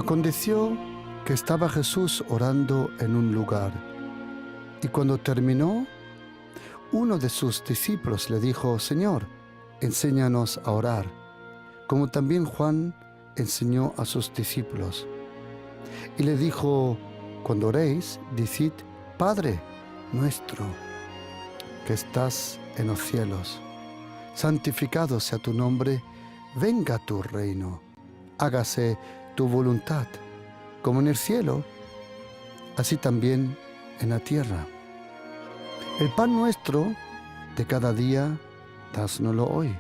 Aconteció que estaba Jesús orando en un lugar, y cuando terminó, uno de sus discípulos le dijo: Señor, enséñanos a orar, como también Juan enseñó a sus discípulos. Y le dijo: cuando oréis, decid: Padre nuestro, que estás en los cielos, santificado sea tu nombre, venga tu reino, hágase tu voluntad, como en el cielo, así también en la tierra. El pan nuestro de cada día, dásnoslo hoy,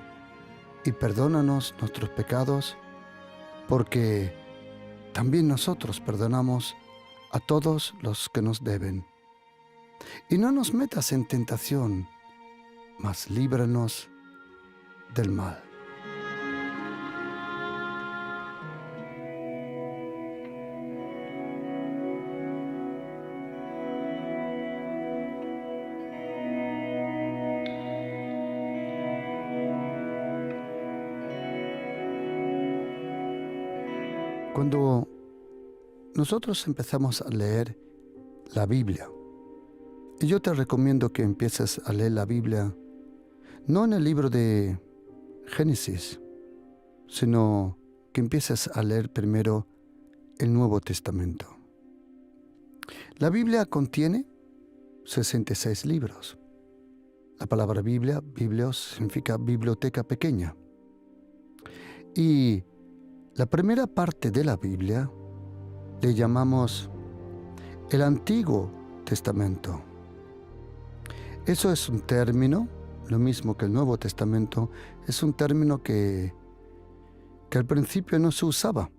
y perdónanos nuestros pecados, porque también nosotros perdonamos a todos los que nos deben. Y no nos metas en tentación, mas líbranos del mal. Cuando nosotros empezamos a leer la Biblia, y yo te recomiendo que empieces a leer la Biblia no en el libro de Génesis, sino que empieces a leer primero el Nuevo Testamento. La Biblia contiene 66 libros. La palabra Biblia, biblios, significa biblioteca pequeña. Y la primera parte de la Biblia le llamamos el Antiguo Testamento. Eso es un término, lo mismo que el Nuevo Testamento, es un término que al principio no se usaba.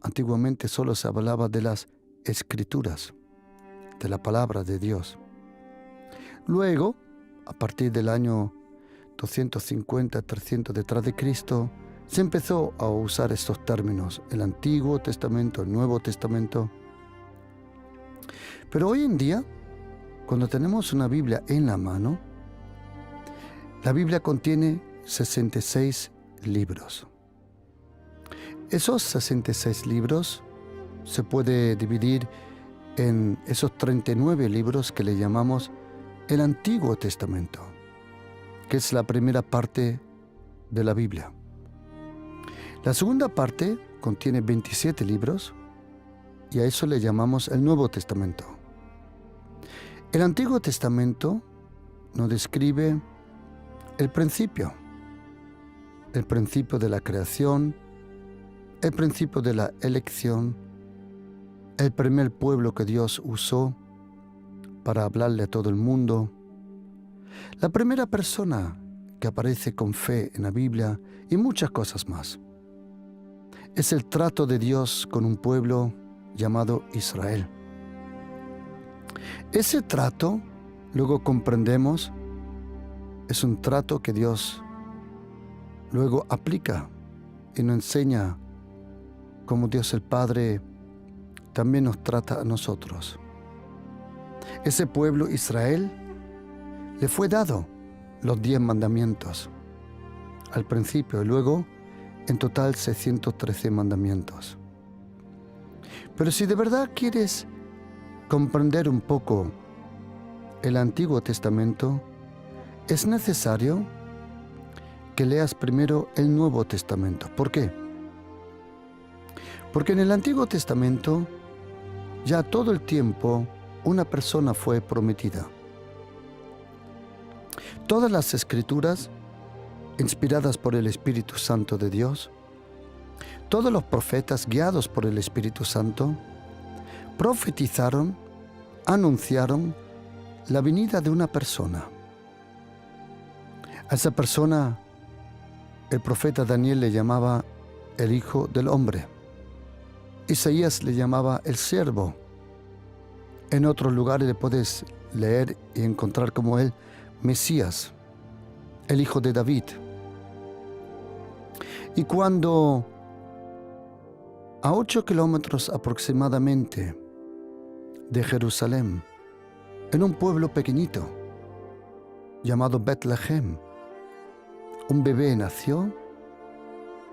Antiguamente solo se hablaba de las Escrituras, de la palabra de Dios. Luego, a partir del año 250-300 detrás de Cristo, se empezó a usar estos términos, el Antiguo Testamento, el Nuevo Testamento. Pero hoy en día, cuando tenemos una Biblia en la mano, la Biblia contiene 66 libros. Esos 66 libros se puede dividir en esos 39 libros que le llamamos el Antiguo Testamento, que es la primera parte de la Biblia. La segunda parte contiene 27 libros y a eso le llamamos el Nuevo Testamento. El Antiguo Testamento nos describe el principio de la creación, el principio de la elección, el primer pueblo que Dios usó para hablarle a todo el mundo, la primera persona que aparece con fe en la Biblia y muchas cosas más. Es el trato de Dios con un pueblo llamado Israel. Ese trato, luego comprendemos, es un trato que Dios luego aplica y nos enseña cómo Dios el Padre también nos trata a nosotros. Ese pueblo Israel le fue dado los 10 mandamientos al principio y luego en total 613 mandamientos. Pero si de verdad quieres comprender un poco el Antiguo Testamento, es necesario que leas primero el Nuevo Testamento. ¿Por qué? Porque en el Antiguo Testamento ya todo el tiempo una persona fue prometida. Todas las Escrituras, inspiradas por el Espíritu Santo de Dios, todos los profetas guiados por el Espíritu Santo, profetizaron, anunciaron la venida de una persona. A esa persona el profeta Daniel le llamaba el Hijo del Hombre. Isaías le llamaba el Siervo. En otros lugares le puedes leer y encontrar como el Mesías, el Hijo de David. Y cuando a 8 kilómetros aproximadamente de Jerusalén, en un pueblo pequeñito llamado Betlehem, un bebé nació,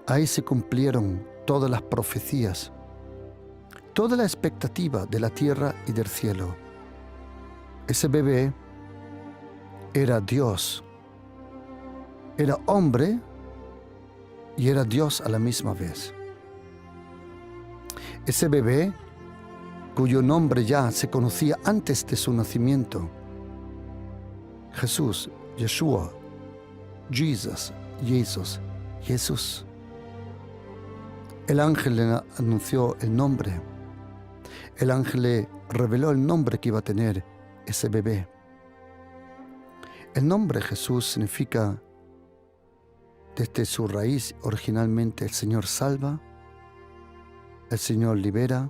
ahí se cumplieron todas las profecías toda la expectativa de la tierra y del cielo. Ese bebé era Dios, era hombre y era Dios a la misma vez. Ese bebé, cuyo nombre ya se conocía antes de su nacimiento, Jesús, Yeshua, Jesús. El ángel le anunció el nombre. El ángel le reveló el nombre que iba a tener ese bebé. El nombre Jesús significa, desde su raíz originalmente, el Señor salva, el Señor libera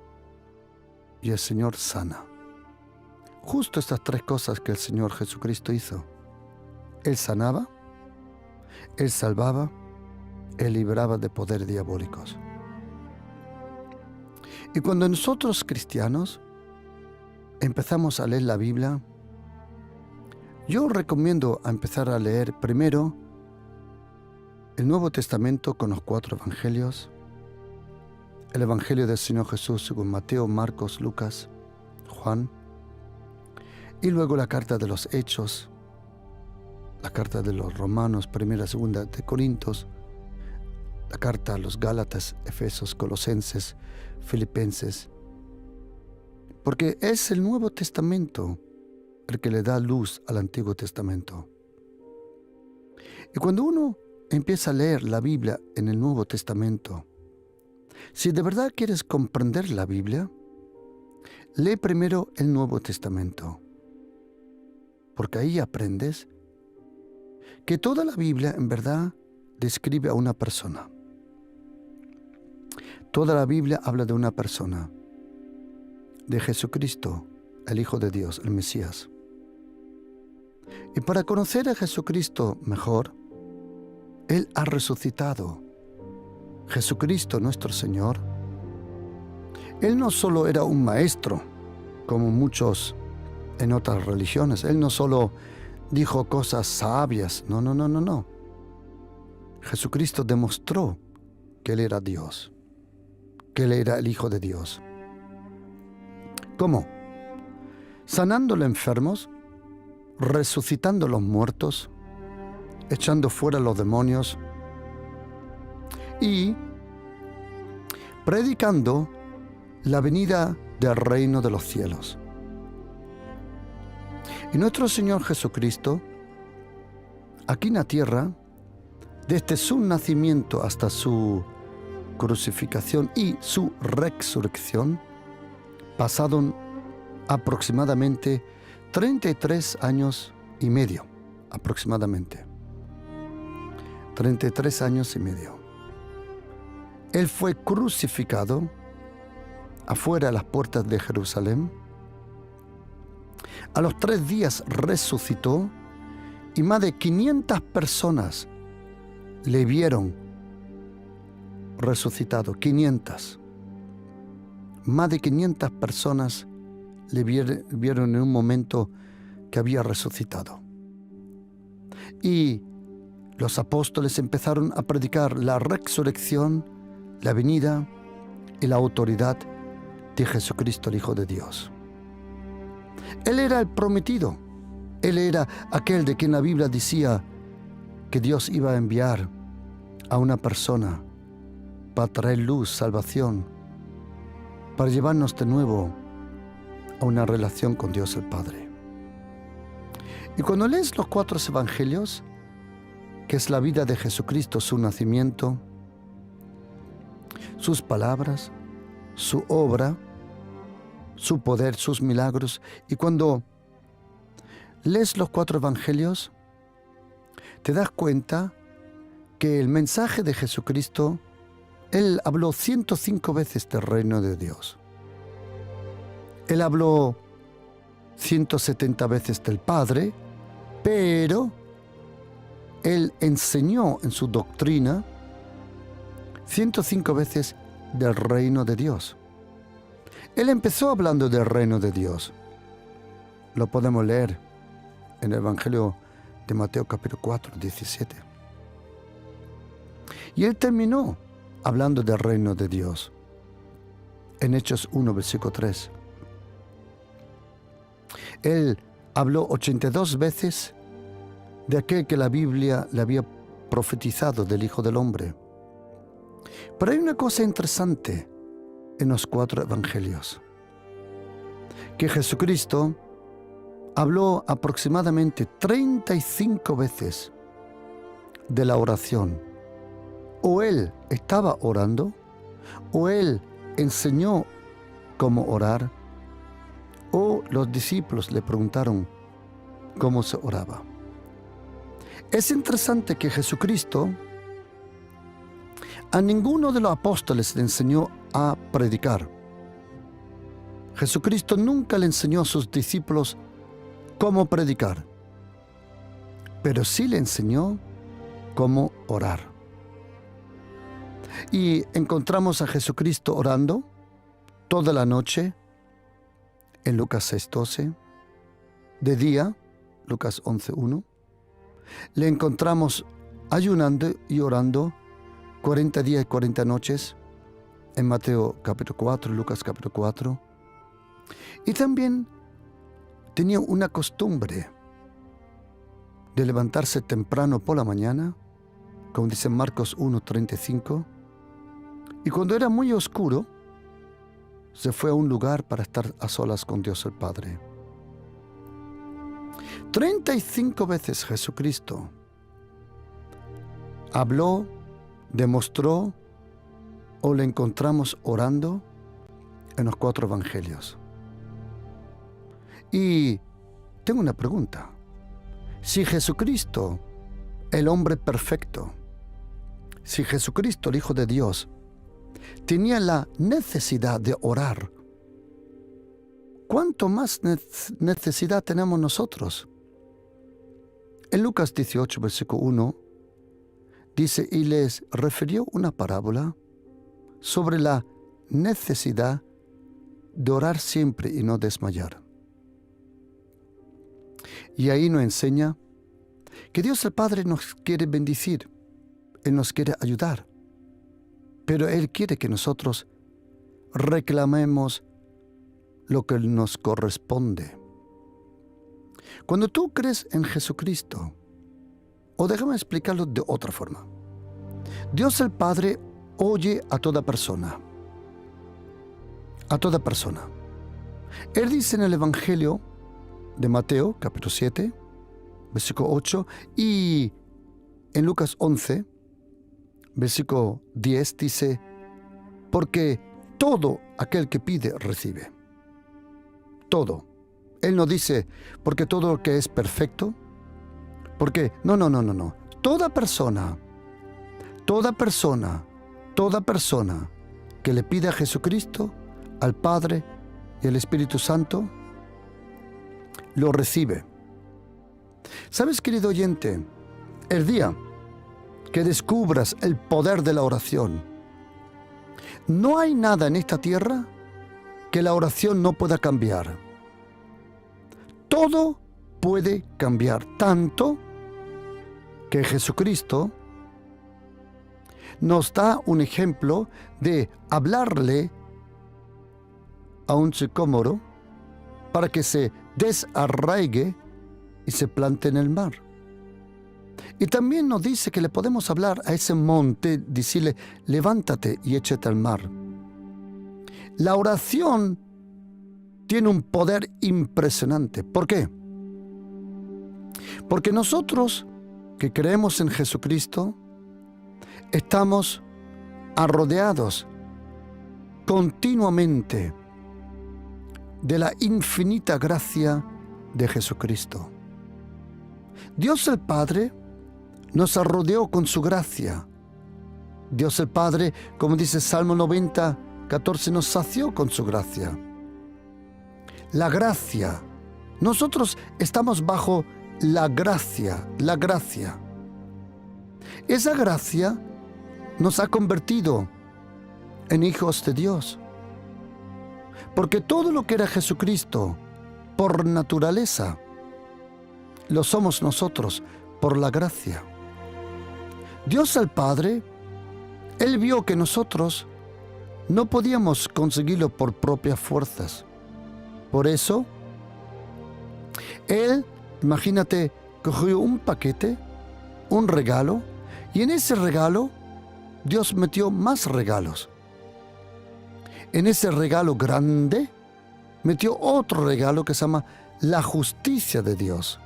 y el Señor sana. Justo estas tres cosas que el Señor Jesucristo hizo. Él sanaba, Él salvaba, Él liberaba de poderes diabólicos. Y cuando nosotros cristianos empezamos a leer la Biblia, yo recomiendo a empezar a leer primero el Nuevo Testamento con los 4 evangelios, el Evangelio del Señor Jesús según Mateo, Marcos, Lucas, Juan, y luego la carta de los Hechos, la carta de los Romanos, primera, segunda de Corintios, la carta a los Gálatas, Efesios, Colosenses, Filipenses, porque es el Nuevo Testamento el que le da luz al Antiguo Testamento. Y cuando uno empieza a leer la Biblia en el Nuevo Testamento, si de verdad quieres comprender la Biblia, lee primero el Nuevo Testamento, porque ahí aprendes que toda la Biblia en verdad describe a una persona. Toda la Biblia habla de una persona, de Jesucristo, el Hijo de Dios, el Mesías. Y para conocer a Jesucristo mejor, Él ha resucitado. Jesucristo, nuestro Señor, Él no solo era un maestro, como muchos en otras religiones. Él no solo dijo cosas sabias. No. Jesucristo demostró que Él era Dios, que Él era el Hijo de Dios. ¿Cómo? Sanando a los enfermos, resucitando a los muertos, echando fuera a los demonios y predicando la venida del reino de los cielos. Y nuestro Señor Jesucristo, aquí en la tierra, desde su nacimiento hasta su crucificación y su resurrección, pasaron aproximadamente 33 años y medio, aproximadamente. 33 años y medio. Él fue crucificado afuera de las puertas de Jerusalén. A los 3 días resucitó y más de 500 personas le vieron resucitado. 500. Más de 500 personas le vieron en un momento que había resucitado. Y los apóstoles empezaron a predicar la resurrección, la venida y la autoridad de Jesucristo, el Hijo de Dios. Él era el prometido. Él era aquel de quien la Biblia decía que Dios iba a enviar a una persona para traer luz, salvación, para llevarnos de nuevo a una relación con Dios el Padre. Y cuando lees los 4 evangelios, que es la vida de Jesucristo, su nacimiento, sus palabras, su obra, su poder, sus milagros, y cuando lees los 4 evangelios, te das cuenta que el mensaje de Jesucristo, Él habló 105 veces del reino de Dios. Él habló 170 veces del Padre, pero Él enseñó en su doctrina 105 veces del reino de Dios. Él empezó hablando del reino de Dios. Lo podemos leer en el Evangelio de Mateo capítulo 4, 17. Y Él terminó hablando del reino de Dios en Hechos 1, versículo 3. Él habló 82 veces de aquel que la Biblia le había profetizado del Hijo del Hombre. Pero hay una cosa interesante en los 4 evangelios, que Jesucristo habló aproximadamente 35 veces de la oración. O Él estaba orando, o Él enseñó cómo orar, o los discípulos le preguntaron cómo se oraba. Es interesante que Jesucristo a ninguno de los apóstoles le enseñó a predicar. Jesucristo nunca le enseñó a sus discípulos cómo predicar, pero sí le enseñó cómo orar. Y encontramos a Jesucristo orando toda la noche en Lucas 6:12, de día, Lucas 11:1. Le encontramos ayunando y orando 40 días y 40 noches en Mateo capítulo 4, Lucas capítulo 4. Y también tenía una costumbre de levantarse temprano por la mañana, como dice Marcos 1:35, y cuando era muy oscuro, se fue a un lugar para estar a solas con Dios el Padre. 35 veces Jesucristo habló, demostró o le encontramos orando en los 4 evangelios. Y tengo una pregunta. Si Jesucristo, el hombre perfecto, si Jesucristo, el Hijo de Dios, tenía la necesidad de orar, ¿cuánto más necesidad tenemos nosotros? En Lucas 18, versículo 1, dice, y les refirió una parábola sobre la necesidad de orar siempre y no desmayar. Y ahí nos enseña que Dios el Padre nos quiere bendecir, Él nos quiere ayudar, pero Él quiere que nosotros reclamemos lo que nos corresponde. Cuando tú crees en Jesucristo, o déjame explicarlo de otra forma, Dios el Padre oye a toda persona. A toda persona. Él dice en el Evangelio de Mateo, capítulo 7, versículo 8, y en Lucas 11, versículo 10, dice, porque todo aquel que pide, recibe. Todo. Él no dice, porque todo lo que es perfecto, porque, no. Toda persona que le pide a Jesucristo, al Padre y al Espíritu Santo, lo recibe. ¿Sabes, querido oyente? El día que descubras el poder de la oración, no hay nada en esta tierra que la oración no pueda cambiar. Todo puede cambiar, tanto que Jesucristo nos da un ejemplo de hablarle a un sicómoro para que se desarraigue y se plante en el mar. Y también nos dice que le podemos hablar a ese monte, decirle, levántate y échate al mar. La oración tiene un poder impresionante. ¿Por qué? Porque nosotros que creemos en Jesucristo, estamos rodeados continuamente de la infinita gracia de Jesucristo. Dios el Padre nos rodeó con su gracia. Dios el Padre, como dice Salmo 90, 14, nos sació con su gracia. La gracia. Nosotros estamos bajo la gracia, la gracia. Esa gracia nos ha convertido en hijos de Dios. Porque todo lo que era Jesucristo por naturaleza, lo somos nosotros por la gracia. Dios el Padre, Él vio que nosotros No podíamos conseguirlo por propias fuerzas. Por eso, Él, imagínate, cogió un paquete, un regalo, y en ese regalo Dios metió más regalos. En ese regalo grande metió otro regalo que se llama la justicia de Dios.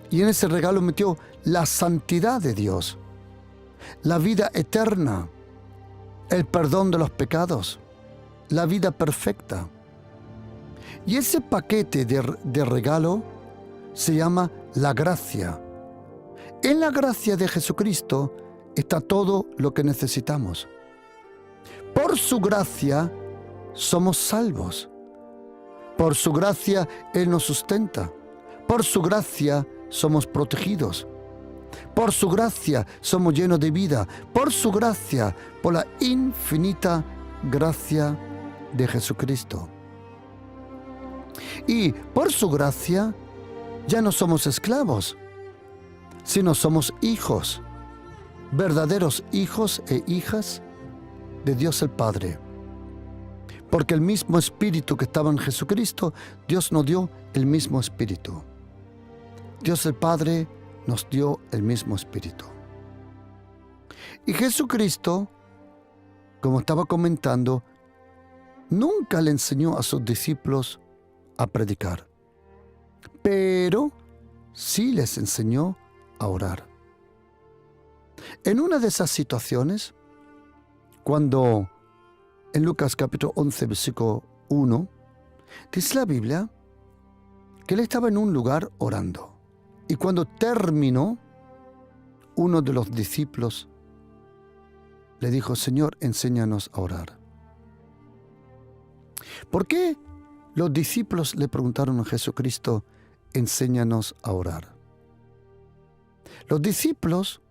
Y en ese regalo metió la santidad de Dios, la vida eterna, el perdón de los pecados, la vida perfecta. Y ese paquete de regalo se llama la gracia. En la gracia de Jesucristo está todo lo que necesitamos. Por su gracia somos salvos. Por su gracia Él nos sustenta. Por su gracia somos protegidos. Por su gracia somos llenos de vida. Por su gracia, por la infinita gracia de Jesucristo. Y por su gracia ya no somos esclavos, sino somos hijos, verdaderos hijos e hijas de Dios el Padre. Porque el mismo Espíritu que estaba en Jesucristo, Dios nos dio el mismo Espíritu. Dios el Padre nos dio el mismo Espíritu. Y Jesucristo, como estaba comentando, nunca le enseñó a sus discípulos a predicar, pero sí les enseñó a orar. En una de esas situaciones, cuando en Lucas capítulo 11, versículo 1, dice la Biblia que él estaba en un lugar orando. Y cuando terminó, uno de los discípulos le dijo: Señor, enséñanos a orar. ¿Por qué los discípulos le preguntaron a Jesucristo: enséñanos a orar? Los discípulos,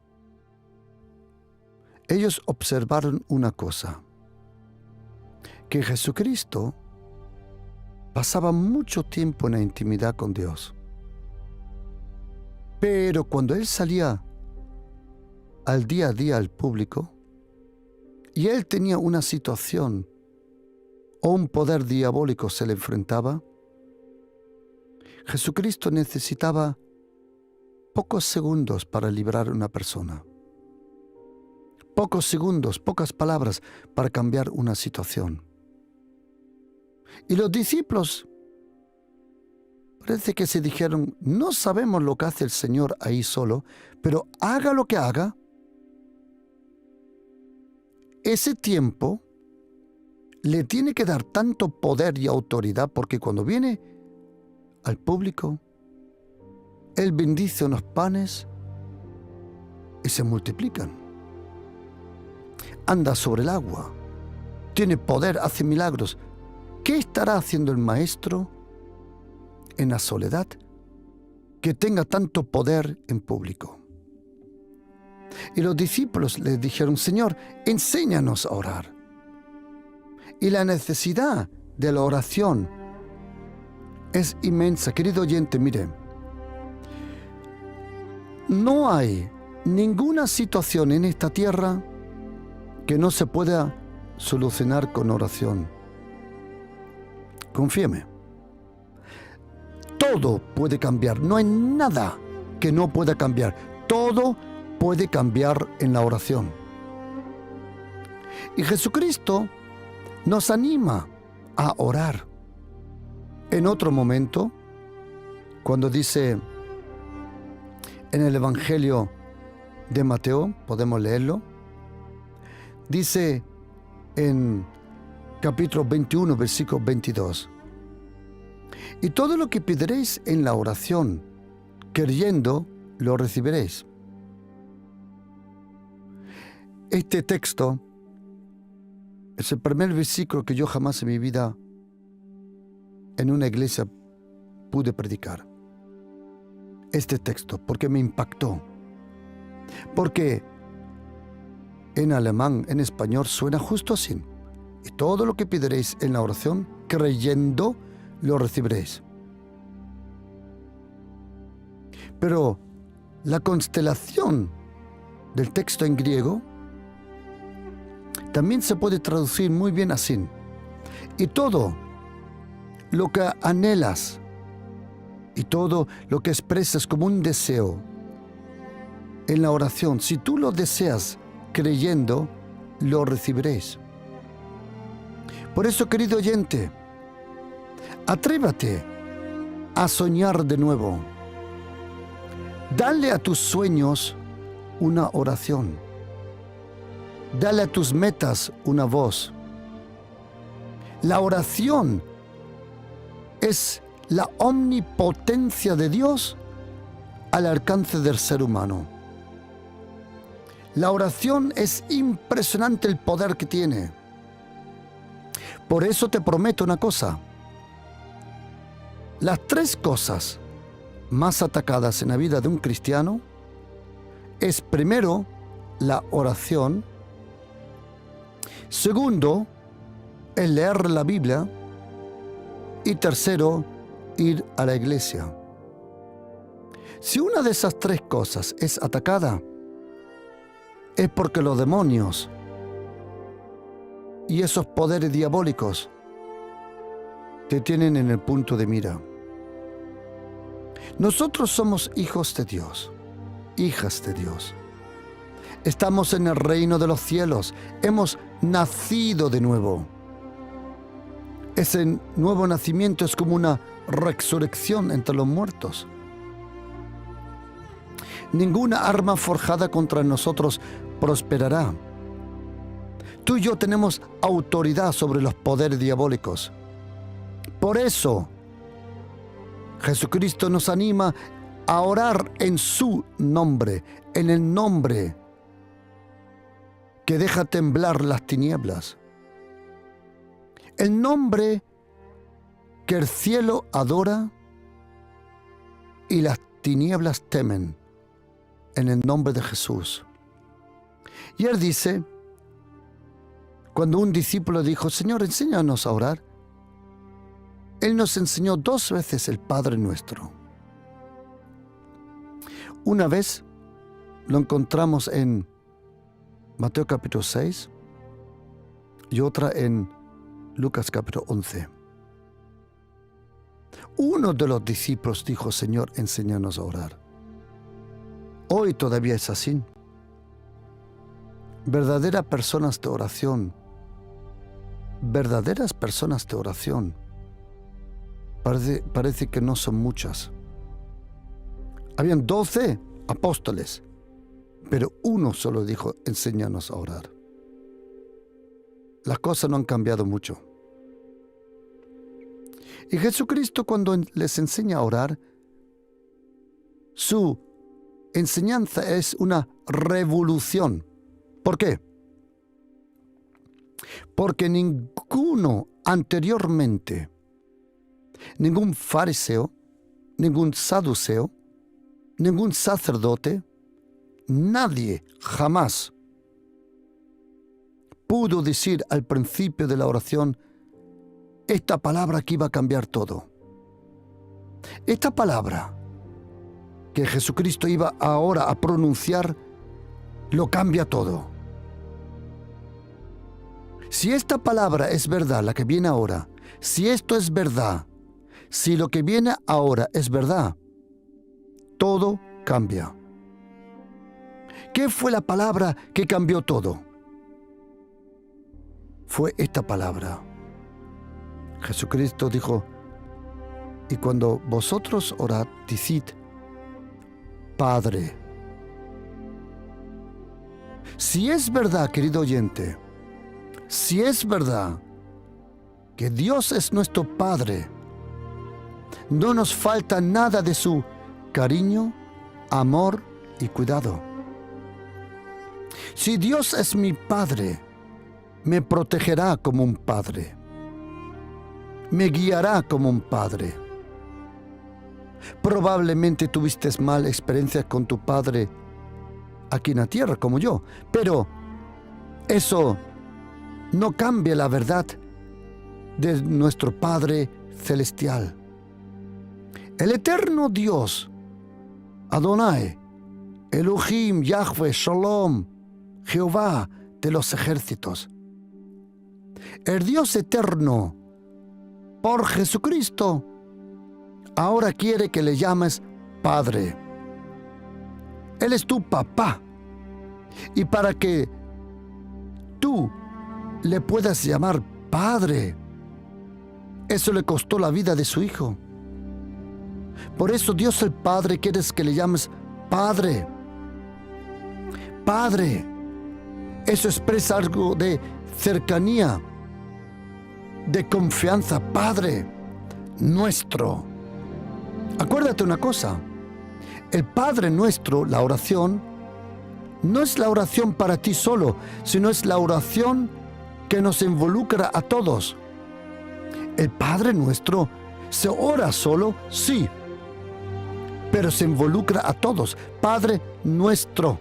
ellos observaron una cosa, que Jesucristo pasaba mucho tiempo en la intimidad con Dios. Pero cuando Él salía al día a día al público, y Él tenía una situación o un poder diabólico se le enfrentaba, Jesucristo necesitaba pocos segundos para librar a una persona. Pocos segundos, pocas palabras para cambiar una situación. Y los discípulos parece que se dijeron: no sabemos lo que hace el Señor ahí solo, pero haga lo que haga, ese tiempo le tiene que dar tanto poder y autoridad, porque cuando viene al público, Él bendice unos panes y se multiplican. Anda sobre el agua, tiene poder, hace milagros. ¿Qué estará haciendo el Maestro en la soledad que tenga tanto poder en público? Y los discípulos le dijeron: Señor, enséñanos a orar. Y la necesidad de la oración es inmensa. Querido oyente, mire, no hay ninguna situación en esta tierra que no se pueda solucionar con oración. Confíeme. Todo puede cambiar. No hay nada que no pueda cambiar. Todo puede cambiar en la oración. Y Jesucristo nos anima a orar. En otro momento, cuando dice en el Evangelio de Mateo, podemos leerlo, dice en capítulo 21, versículo 22: y todo lo que pediréis en la oración, creyendo, lo recibiréis. Este texto es el primer versículo que yo jamás en mi vida en una iglesia pude predicar. Este texto, porque me impactó. Porque en alemán, en español, suena justo así. Y todo lo que pediréis en la oración, creyendo, lo recibiréis. Pero la constelación del texto en griego también se puede traducir muy bien así. Y todo lo que anhelas y todo lo que expresas como un deseo en la oración, si tú lo deseas creyendo, lo recibiréis. Por eso, querido oyente, atrévate a soñar de nuevo. Dale a tus sueños una oración. Dale a tus metas una voz. La oración es la omnipotencia de Dios al alcance del ser humano. La oración es impresionante el poder que tiene. Por eso te prometo una cosa. Las 3 cosas más atacadas en la vida de un cristiano es, primero, la oración. Segundo, el leer la Biblia. Y tercero, ir a la iglesia. Si una de esas 3 cosas es atacada, es porque los demonios y esos poderes diabólicos te tienen en el punto de mira. Nosotros somos hijos de Dios, hijas de Dios. Estamos en el reino de los cielos. Hemos nacido de nuevo. Ese nuevo nacimiento es como una resurrección entre los muertos. Ninguna arma forjada contra nosotros prosperará. Tú y yo tenemos autoridad sobre los poderes diabólicos. Por eso, Jesucristo nos anima a orar en su nombre, en el nombre que deja temblar las tinieblas. El nombre que el cielo adora y las tinieblas temen, en el nombre de Jesús. Y él dice, cuando un discípulo dijo, Señor, enséñanos a orar, Él nos enseñó 2 veces el Padre Nuestro. Una vez lo encontramos en Mateo capítulo 6 y otra en Lucas capítulo 11. Uno de los discípulos dijo, Señor, enséñanos a orar. Hoy todavía es así. Verdaderas personas de oración, parece que no son muchas. Habían 12 apóstoles, pero uno solo dijo, enséñanos a orar. Las cosas no han cambiado mucho. Y Jesucristo, cuando les enseña a orar, su enseñanza es una revolución. ¿Por qué? Porque ninguno anteriormente, ningún fariseo, ningún saduceo, ningún sacerdote, nadie jamás pudo decir al principio de la oración esta palabra que iba a cambiar todo. Esta palabra que Jesucristo iba ahora a pronunciar lo cambia todo. Si esta palabra es verdad, la que viene ahora, si esto es verdad, si lo que viene ahora es verdad, todo cambia. ¿Qué fue la palabra que cambió todo? Fue esta palabra. Jesucristo dijo, y cuando vosotros orad, decid, Padre. Si es verdad, querido oyente, si es verdad que Dios es nuestro Padre, no nos falta nada de su cariño, amor y cuidado. Si Dios es mi Padre, me protegerá como un padre, me guiará como un padre. Probablemente tuviste malas experiencias con tu padre aquí en la tierra, como yo, pero eso no cambia la verdad de nuestro Padre Celestial. El eterno Dios, Adonai, Elohim, Yahweh, Shalom, Jehová de los ejércitos, El Dios eterno, por Jesucristo, ahora quiere que le llames Padre. Él es tu papá. Y para que tú le puedas llamar Padre, eso le costó la vida de su Hijo. Por eso Dios el Padre quiere que le llames Padre. Padre. Eso expresa algo de cercanía, de confianza. Padre nuestro. Acuérdate una cosa. El Padre nuestro, la oración, no es la oración para ti solo, sino es la oración que nos involucra a todos. El Padre nuestro se ora solo, sí, pero se involucra a todos. Padre nuestro.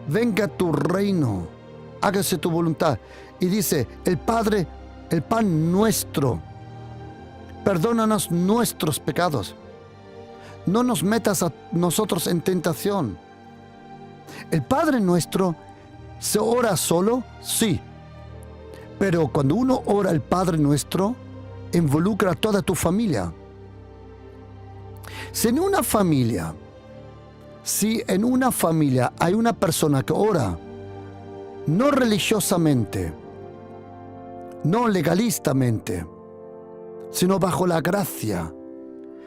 Venga tu reino, hágase tu voluntad. Y dice, el Padre, el pan nuestro. Perdónanos nuestros pecados. No nos metas a nosotros en tentación. El Padre nuestro se ora solo, sí. Pero cuando uno ora el Padre nuestro, involucra a toda tu familia. Si en una familia hay una persona que ora, no religiosamente, no legalistamente, sino bajo la gracia,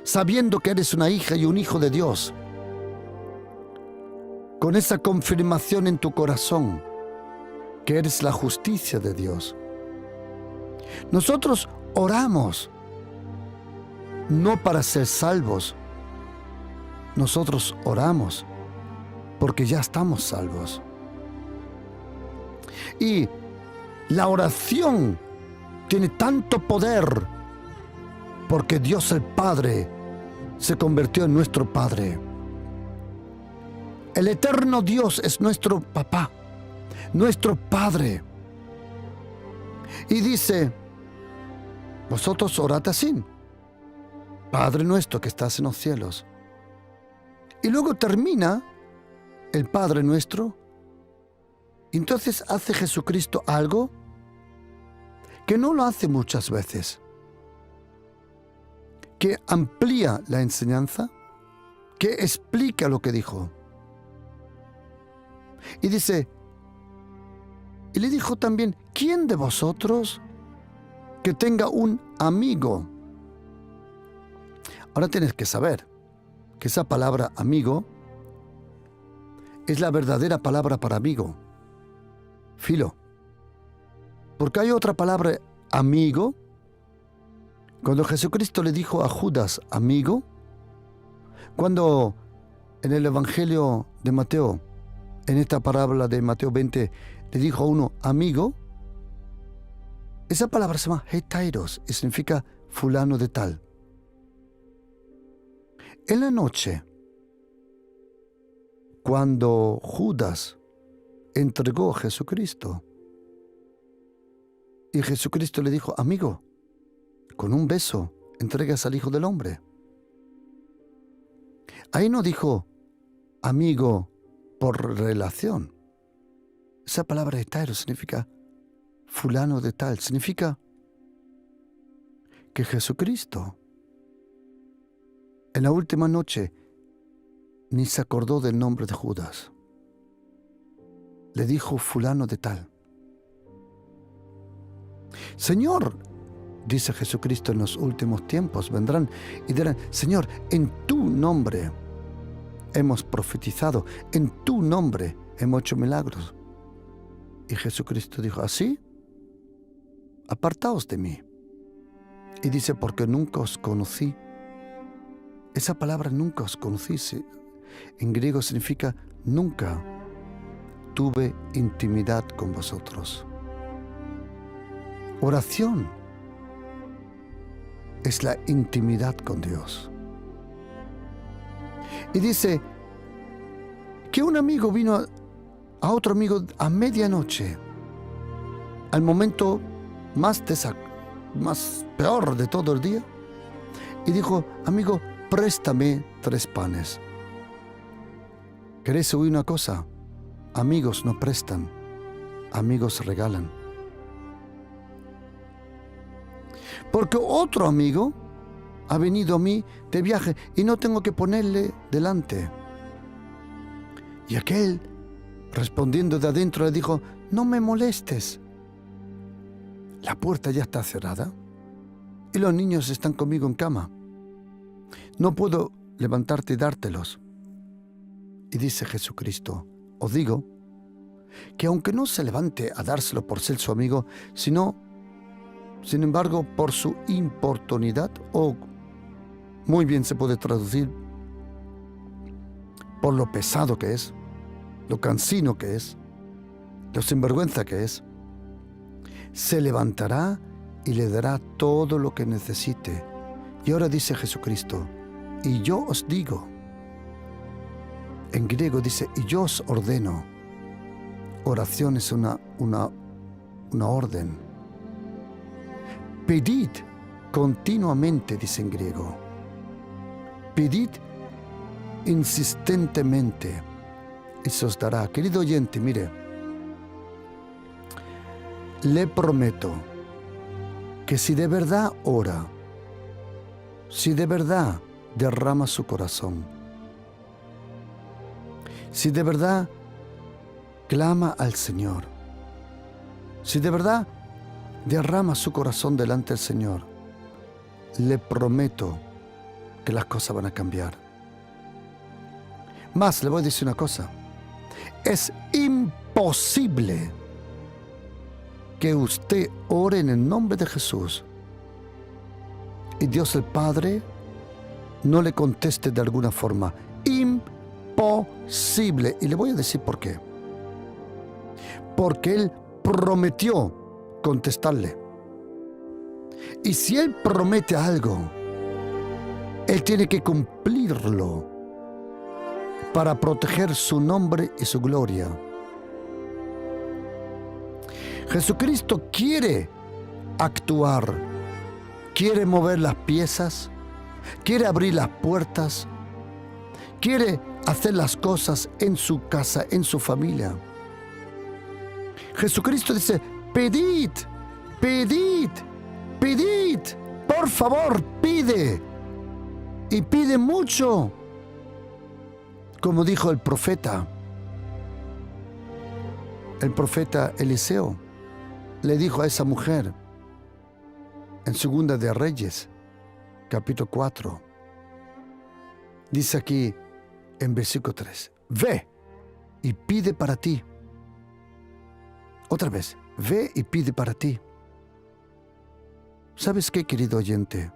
sabiendo que eres una hija y un hijo de Dios, con esa confirmación en tu corazón, que eres la justicia de Dios. Nosotros oramos, no para ser salvos. Nosotros oramos porque ya estamos salvos. Y la oración tiene tanto poder porque Dios el Padre se convirtió en nuestro Padre. El eterno Dios es nuestro papá, nuestro Padre. Y dice, vosotros orad así: Padre nuestro que estás en los cielos. Y luego termina el Padre nuestro. Entonces hace Jesucristo algo que no lo hace muchas veces, que amplía la enseñanza, que explica lo que dijo. Y dice, y le dijo también, ¿quién de vosotros que tenga un amigo? Ahora tienes que saber que esa palabra amigo es la verdadera palabra para amigo, filo. Porque hay otra palabra, amigo. Cuando Jesucristo le dijo a Judas, amigo, cuando en el Evangelio de Mateo, en esta parábola de Mateo 20, le dijo a uno, amigo, esa palabra se llama hetairos y significa fulano de tal. En la noche, cuando Judas entregó a Jesucristo, y Jesucristo le dijo, amigo, con un beso entregas al Hijo del Hombre. Ahí no dijo amigo por relación. Esa palabra hetairos significa fulano de tal. Significa que Jesucristo en la última noche ni se acordó del nombre de Judas. Le dijo fulano de tal. Señor, dice Jesucristo, en los últimos tiempos vendrán y dirán, Señor, en tu nombre hemos profetizado, en tu nombre hemos hecho milagros. Y Jesucristo dijo, ¿así? Apartaos de mí. Y dice, porque nunca os conocí. Esa palabra nunca os conocí, en griego significa nunca tuve intimidad con vosotros. Oración es la intimidad con Dios. Y dice que un amigo vino a otro amigo a medianoche, al momento más peor de todo el día, y dijo, amigo, préstame 3 panes. ¿Querés oír una cosa? Amigos no prestan, amigos regalan. Porque otro amigo ha venido a mí de viaje y no tengo que ponerle delante. Y aquel, respondiendo de adentro, le dijo: no me molestes. La puerta ya está cerrada y los niños están conmigo en cama. No puedo levantarte y dártelos. Y dice Jesucristo: os digo que aunque no se levante a dárselo por ser su amigo, sino, sin embargo, por su importunidad, o muy bien se puede traducir por lo pesado que es, lo cansino que es, lo sinvergüenza que es, se levantará y le dará todo lo que necesite. Y ahora dice Jesucristo: y yo os digo, en griego dice, y yo os ordeno. Oración es una orden. Pedid continuamente, dice en griego. Pedid insistentemente y se os dará. Querido oyente, mire, le prometo que si de verdad ora, si de verdad derrama su corazón, si de verdad clama al Señor, si de verdad derrama su corazón delante del Señor, le prometo que las cosas van a cambiar. Más, le voy a decir una cosa: es imposible que usted ore en el nombre de Jesús y Dios el Padre no le conteste de alguna forma. Imposible. Y le voy a decir por qué. Porque Él prometió contestarle. Y si Él promete algo, Él tiene que cumplirlo para proteger su nombre y su gloria. Jesucristo quiere actuar, quiere mover las piezas, quiere abrir las puertas, quiere hacer las cosas en su casa, en su familia. Jesucristo dice: pedid, pedid, pedid, por favor, pide, y pide mucho. Como dijo el profeta Eliseo, le dijo a esa mujer en Segunda de Reyes, capítulo 4. Dice aquí en versículo 3: ve y pide para ti. Otra vez, ve y pide para ti. ¿Sabes qué, querido oyente?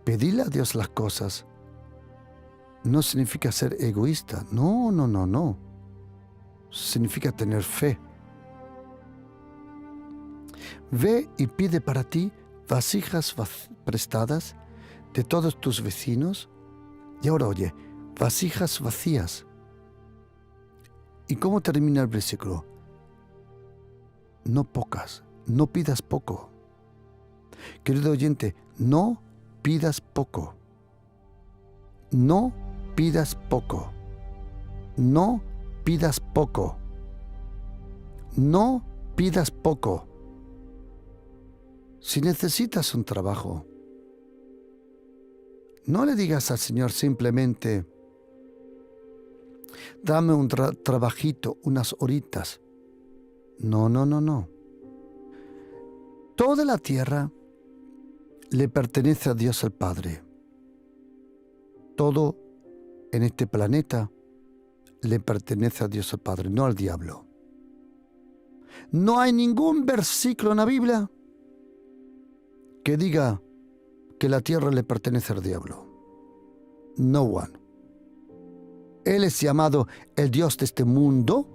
Pedirle a Dios las cosas no significa ser egoísta. No, no, no, no. Significa tener fe. Ve y pide para ti vasijas prestadas de todos tus vecinos. Y ahora oye, vasijas vacías. ¿Y cómo termina el versículo? No pocas, no pidas poco. Querido oyente, no pidas poco. No pidas poco. No pidas poco. No pidas poco. Si necesitas un trabajo, no le digas al Señor simplemente: dame un trabajito, unas horitas. No, no, no, no. Toda la tierra le pertenece a Dios el Padre. Todo en este planeta le pertenece a Dios el Padre, no al diablo. No hay ningún versículo en la Biblia que diga que la tierra le pertenece al diablo. No one. Él es llamado el Dios de este mundo,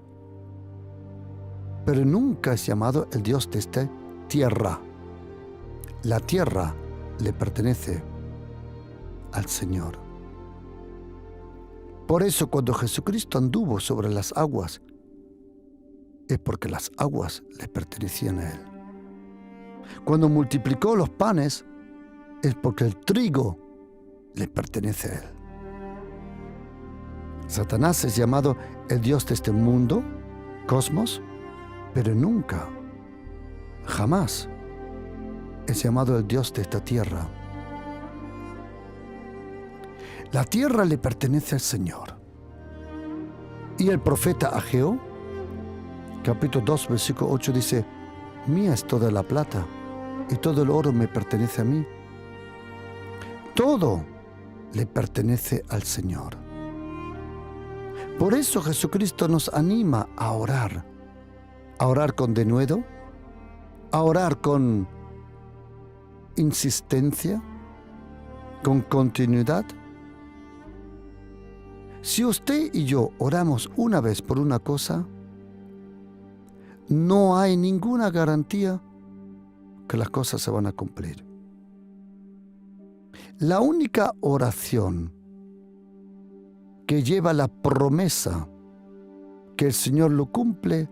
pero nunca es llamado el Dios de esta tierra. La tierra le pertenece al Señor. Por eso cuando Jesucristo anduvo sobre las aguas, es porque las aguas le pertenecían a Él. Cuando multiplicó los panes, es porque el trigo le pertenece a Él. Satanás es llamado el Dios de este mundo, cosmos, pero nunca, jamás es llamado el Dios de esta tierra. La tierra le pertenece al Señor. Y el profeta Ageo, capítulo 2, versículo 8 dice: mía es toda la plata y todo el oro me pertenece a mí. Todo le pertenece al Señor. Por eso Jesucristo nos anima a orar con denuedo, a orar con insistencia, con continuidad. Si usted y yo oramos una vez por una cosa, no hay ninguna garantía que las cosas se van a cumplir. La única oración que lleva la promesa que el Señor lo cumple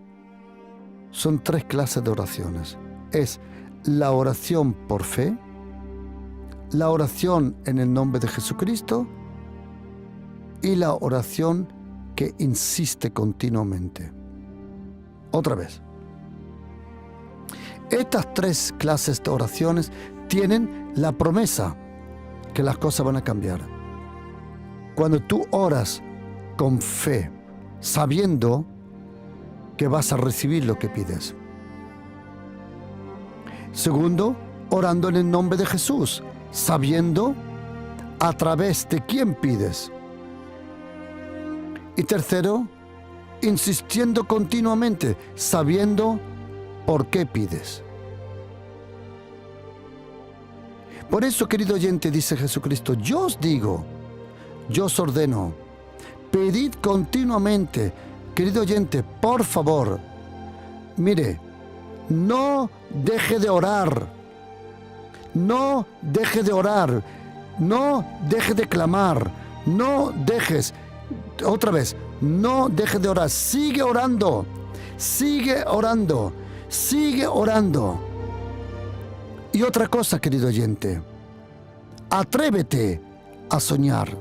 son 3 clases de oraciones. Es la oración por fe, la oración en el nombre de Jesucristo y la oración que insiste continuamente. Otra vez. Estas 3 clases de oraciones tienen la promesa que las cosas van a cambiar. Cuando tú oras con fe, sabiendo que vas a recibir lo que pides. Segundo, orando en el nombre de Jesús, sabiendo a través de quién pides. Y tercero, insistiendo continuamente, sabiendo por qué pides. Por eso, querido oyente, dice Jesucristo, yo os digo, yo os ordeno, pedid continuamente. Querido oyente, por favor, mire, no deje de orar, no deje de orar, no deje de clamar, no dejes, otra vez, no deje de orar, sigue orando, sigue orando, sigue orando. Y otra cosa, querido oyente, atrévete a soñar.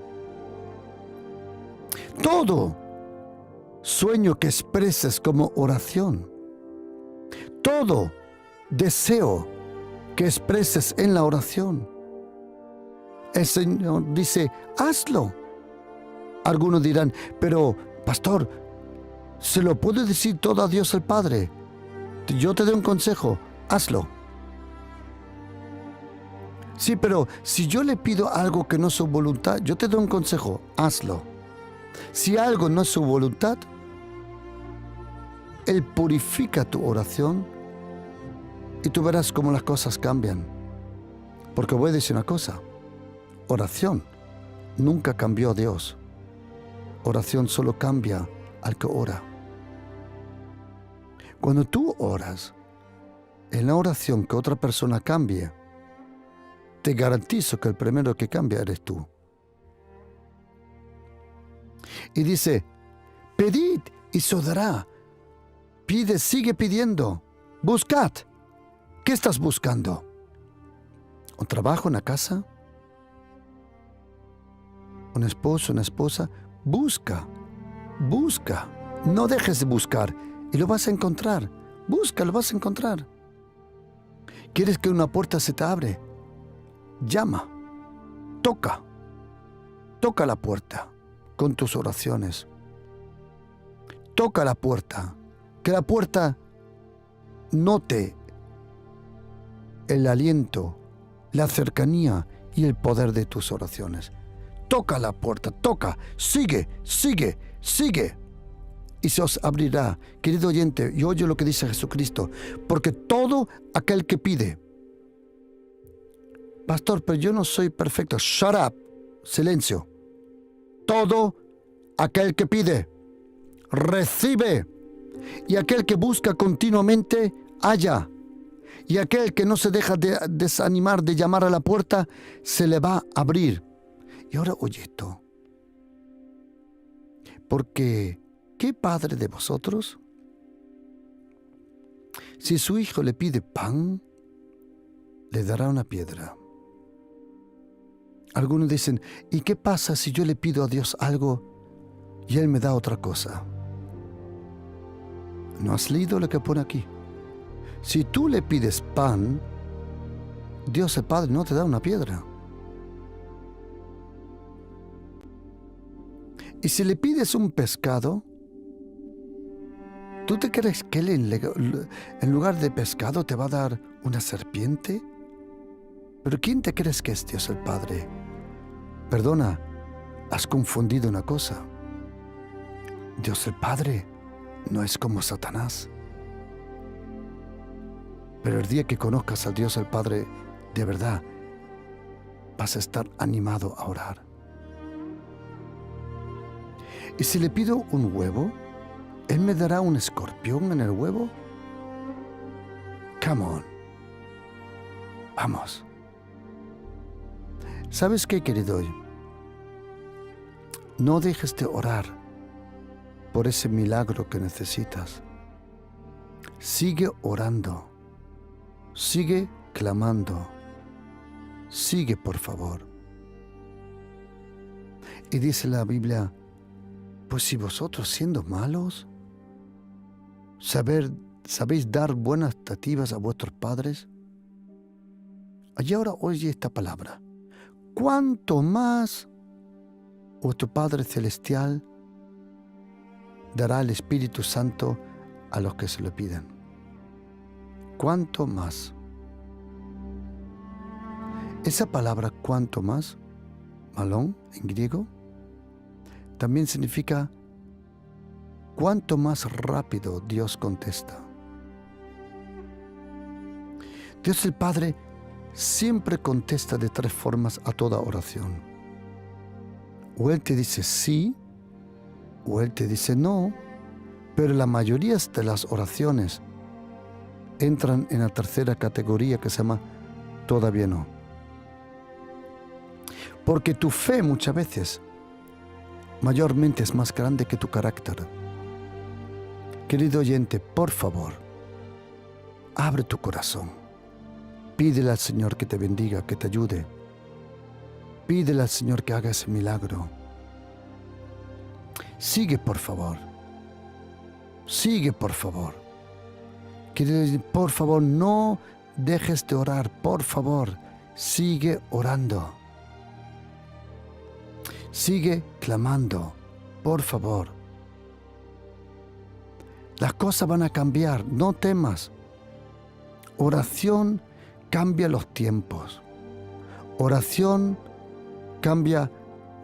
Todo sueño que expreses como oración, todo deseo que expreses en la oración, el Señor dice, hazlo. Algunos dirán, pero pastor, ¿se lo puedo decir todo a Dios el Padre? Yo te doy un consejo, hazlo. Sí, pero si yo le pido algo que no es su voluntad, yo te doy un consejo, hazlo. Si algo no es su voluntad, Él purifica tu oración y tú verás cómo las cosas cambian. Porque voy a decir una cosa, oración nunca cambió a Dios. Oración solo cambia al que ora. Cuando tú oras, en la oración que otra persona cambie, te garantizo que el primero que cambia eres tú. Y dice, pedid y se os dará. Pide, sigue pidiendo. Buscad. ¿Qué estás buscando? ¿Un trabajo, una casa? ¿Un esposo, una esposa? Busca, busca. No dejes de buscar y lo vas a encontrar. Busca, lo vas a encontrar. ¿Quieres que una puerta se te abre? Llama, toca la puerta con tus oraciones. Toca la puerta, que la puerta note el aliento, la cercanía y el poder de tus oraciones. Toca la puerta, toca, sigue, sigue, sigue. Y se os abrirá. Querido oyente, y oye lo que dice Jesucristo, porque todo aquel que pide. Pastor, pero yo no soy perfecto. Shut up. Silencio. Todo aquel que pide, recibe. Y aquel que busca continuamente, halla. Y aquel que no se deja de desanimar de llamar a la puerta, se le va a abrir. Y ahora oye esto. Porque, ¿qué padre de vosotros, si su hijo le pide pan, le dará una piedra? Algunos dicen, ¿y qué pasa si yo le pido a Dios algo y Él me da otra cosa? ¿No has leído lo que pone aquí? Si tú le pides pan, Dios el Padre no te da una piedra. Y si le pides un pescado, ¿tú te crees que Él en lugar de pescado te va a dar una serpiente? ¿Pero quién te crees que es Dios el Padre? Perdona, has confundido una cosa. Dios el Padre no es como Satanás. Pero el día que conozcas a Dios el Padre de verdad, vas a estar animado a orar. Y si le pido un huevo, ¿Él me dará un escorpión en el huevo? Come on. Vamos. ¿Sabes qué, querido? No dejes de orar por ese milagro que necesitas. Sigue orando. Sigue clamando. Sigue, por favor. Y dice la Biblia, pues si vosotros siendo malos, sabéis dar buenas dádivas a vuestros padres, y ahora oye esta palabra, ¿cuánto más vuestro Padre Celestial dará el Espíritu Santo a los que se lo pidan? ¿Cuánto más? Esa palabra cuánto más, malón en griego, también significa cuánto más rápido Dios contesta. Dios el Padre siempre contesta de 3 formas a toda oración. O Él te dice sí, o Él te dice no, pero la mayoría de las oraciones entran en la tercera categoría que se llama todavía no. Porque tu fe muchas veces mayormente es más grande que tu carácter. Querido oyente, por favor, abre tu corazón. Pídele al Señor que te bendiga, que te ayude. Pídele al Señor que haga ese milagro. Sigue, por favor. Sigue, por favor. Querido, por favor, no dejes de orar. Por favor, sigue orando. Sigue clamando, por favor. Las cosas van a cambiar, no temas. Oración cambia los tiempos. Oración cambia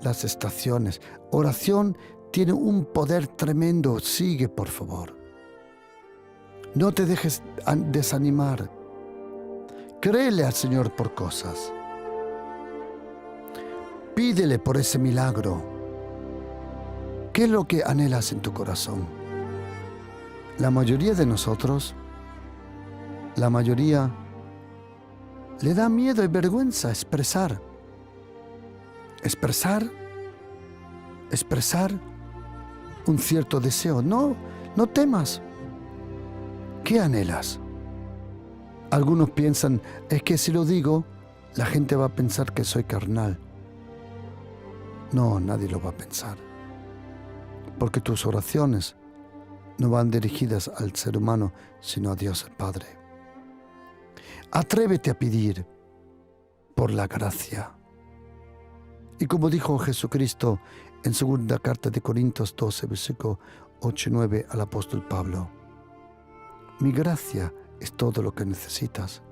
las estaciones. Oración tiene un poder tremendo. Sigue, por favor. No te dejes desanimar. Créele al Señor por cosas. Pídele por ese milagro. ¿Qué es lo que anhelas en tu corazón? La mayoría de nosotros, la mayoría le da miedo y vergüenza expresar un cierto deseo. No temas. ¿Qué anhelas? Algunos piensan, es que si lo digo, la gente va a pensar que soy carnal. No, nadie lo va a pensar. Porque tus oraciones no van dirigidas al ser humano, sino a Dios el Padre. Atrévete a pedir por la gracia. Y como dijo Jesucristo en 2 carta de Corintios 12, versículo 8 y 9 al apóstol Pablo, mi gracia es todo lo que necesitas.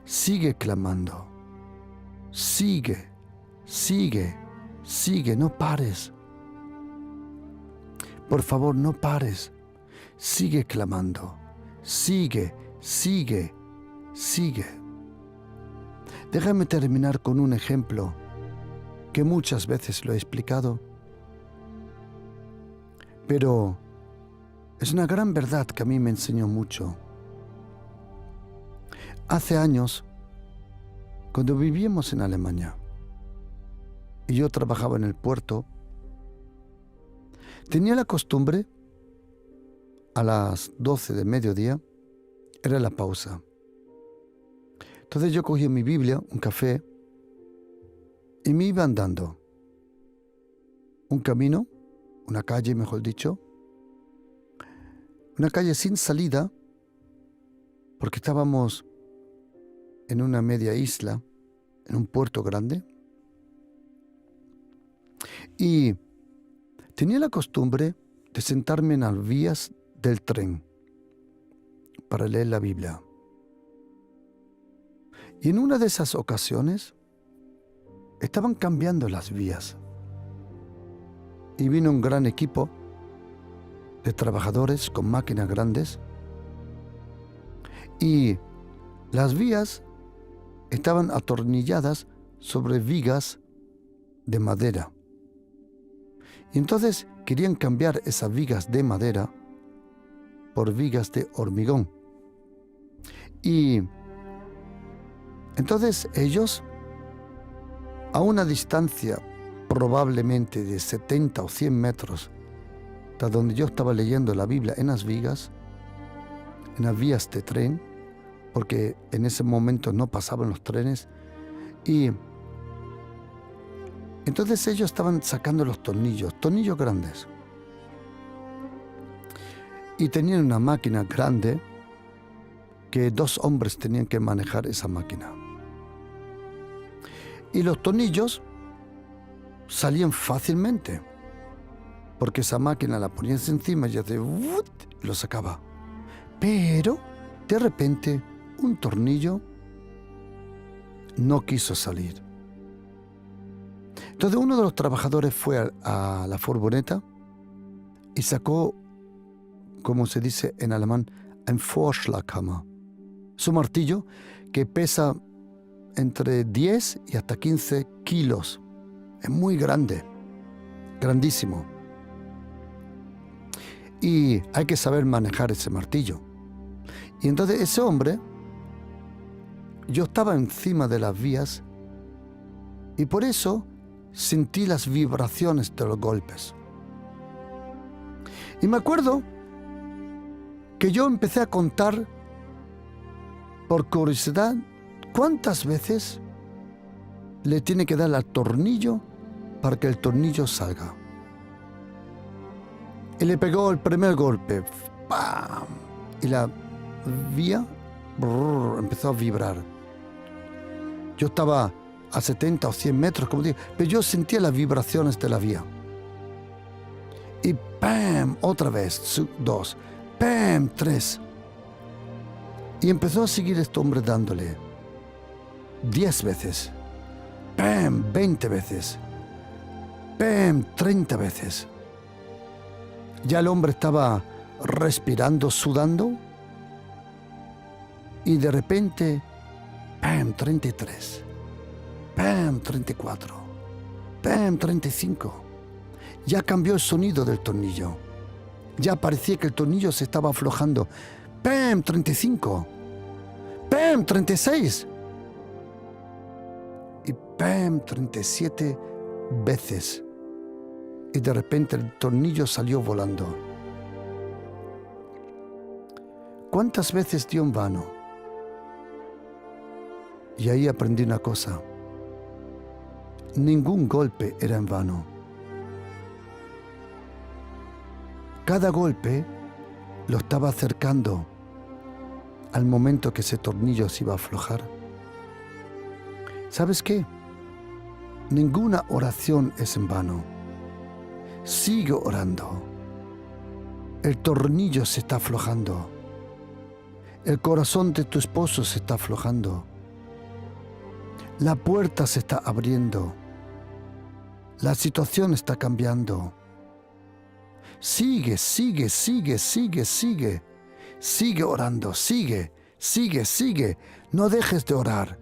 Sigue clamando. Sigue, no pares. Por favor, no pares. Sigue clamando. Sigue. Déjame terminar con un ejemplo que muchas veces lo he explicado, pero es una gran verdad que a mí me enseñó mucho. Hace años, cuando vivíamos en Alemania y yo trabajaba en el puerto, tenía la costumbre, a las 12 del mediodía, era la pausa. Entonces yo cogía mi Biblia, un café, y me iba andando. Un camino, una calle, mejor dicho, una calle sin salida, porque estábamos en una media isla, en un puerto grande, y tenía la costumbre de sentarme en las vías del tren para leer la Biblia. Y en una de esas ocasiones estaban cambiando las vías y vino un gran equipo de trabajadores con máquinas grandes y las vías estaban atornilladas sobre vigas de madera. Y entonces querían cambiar esas vigas de madera por vigas de hormigón. Y entonces ellos, a una distancia probablemente de 70 o 100 metros de donde yo estaba leyendo la Biblia, en las vigas, en las vías de tren, porque en ese momento no pasaban los trenes, y entonces ellos estaban sacando los tornillos grandes, y tenían una máquina grande que 2 hombres tenían que manejar esa máquina. Y los tornillos salían fácilmente, porque esa máquina la ponías encima y ya lo sacaba. Pero de repente un tornillo no quiso salir. Entonces uno de los trabajadores fue a la furgoneta y sacó, como se dice en alemán, ein Vorschlaghammer, su martillo que pesa entre 10 y hasta 15 kilos. Es muy grande, grandísimo. Y hay que saber manejar ese martillo. Y entonces ese hombre, yo estaba encima de las vías y por eso sentí las vibraciones de los golpes. Y me acuerdo que yo empecé a contar, por curiosidad, cuántas veces le tiene que dar al tornillo para que el tornillo salga. Y le pegó el primer golpe, ¡pam! Y la vía empezó a vibrar. Yo estaba a 70 o 100 metros, como digo, pero yo sentía las vibraciones de la vía. Y ¡pam! Otra vez, 2, ¡pam! 3. Y empezó a seguir este hombre dándole 10 veces, ¡pam! 20 veces, ¡pam! 30 veces. Ya el hombre estaba respirando, sudando, y de repente, ¡pam! 33, ¡pam! 34, ¡pam! 35. Ya cambió el sonido del tornillo. Ya parecía que el tornillo se estaba aflojando. ¡Pam! 35, ¡pam! 36. Y ¡pam! 37 veces. Y de repente el tornillo salió volando. ¿Cuántas veces dio en vano? Y ahí aprendí una cosa. Ningún golpe era en vano. Cada golpe lo estaba acercando al momento que ese tornillo se iba a aflojar. ¿Sabes qué? Ninguna oración es en vano. Sigue orando. El tornillo se está aflojando. El corazón de tu esposo se está aflojando. La puerta se está abriendo. La situación está cambiando. Sigue, sigue, sigue, sigue, sigue. Sigue orando, sigue, sigue, sigue. No dejes de orar.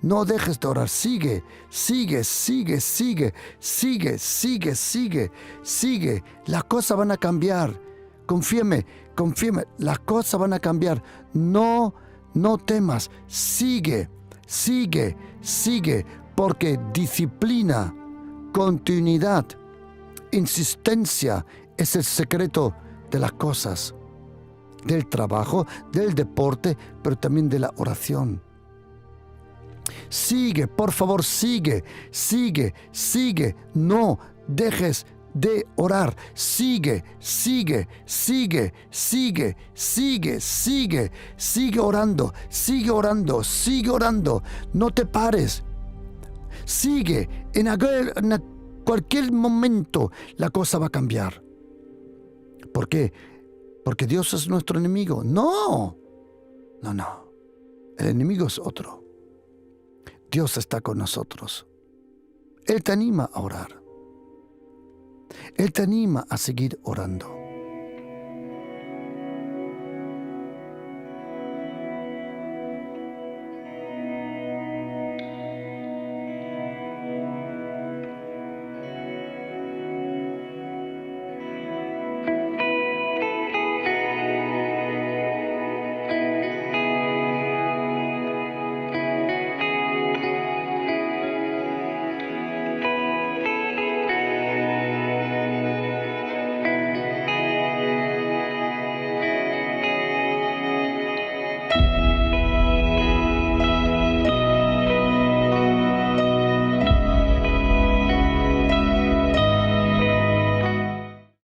No dejes de orar, sigue, sigue, sigue, sigue, sigue, sigue, sigue, sigue. Las cosas van a cambiar. Confíame, confíame, las cosas van a cambiar. No temas, sigue, sigue, sigue, porque disciplina, continuidad, insistencia es el secreto de las cosas, del trabajo, del deporte, pero también de la oración. Sigue, por favor, sigue, sigue, sigue. No dejes de orar. Sigue, sigue, sigue, sigue, sigue, sigue, sigue orando, sigue orando, sigue orando. No te pares. Sigue, en cualquier momento la cosa va a cambiar. ¿Por qué? ¿Porque Dios es nuestro enemigo? No, no, no. El enemigo es otro. Dios está con nosotros. Él te anima a orar. Él te anima a seguir orando.